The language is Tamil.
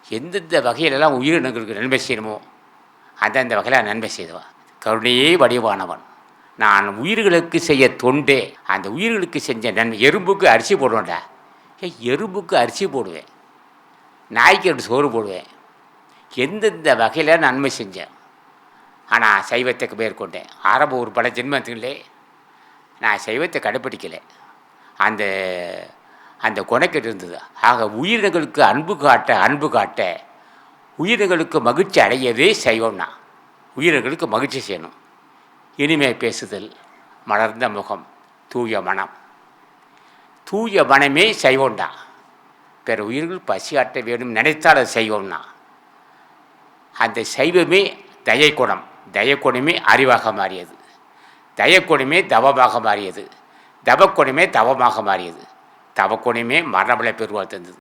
எந்தெந்த வகையிலெல்லாம் உயிரினங்களுக்கு நன்மை செய்யணுமோ அந்தந்த வகையில் நன்மை செய்தவன். கருணையே வடிவானவன். நான் உயிர்களுக்கு செய்ய தொண்டே. அந்த உயிர்களுக்கு செஞ்ச நன்மை. எறும்புக்கு அரிசி போடுவேன்டா. எறும்புக்கு அரிசி போடுவேன், நாய்க்கு 2 சோறு போடுவேன். எந்தெந்த வகையில் நன்மை செஞ்சேன். ஆனால் சைவத்தை மேற்கொண்டேன். ஆரம்ப ஒரு பல ஜென்மத்திலே நான் சைவத்தை கடைப்பிடிக்கலை. அந்த அந்த குணக்கெட்டு இருந்தது. ஆக உயிரினங்களுக்கு அன்பு காட்ட உயிரினங்களுக்கு மகிழ்ச்சி அடையவே சைவம்னா. உயிரினங்களுக்கு மகிழ்ச்சி செய்யணும். இனிமை பேசுதல், மலர்ந்த முகம், தூய மனம். தூய மனமே சைவம்டா. பிற உயிர்கள் பசி ஆட்ட வேணும் நினைத்தால் அது சைவம்னா. அந்த சைவமே தயக்குணம். தயக்குணமே அறிவாக மாறியது. தயக்குணமே தவமாக மாறியது. தவக்குணமே தவமாக மாறியது. தவக்குணமே மரணங்களை பெறுவார் தந்தது.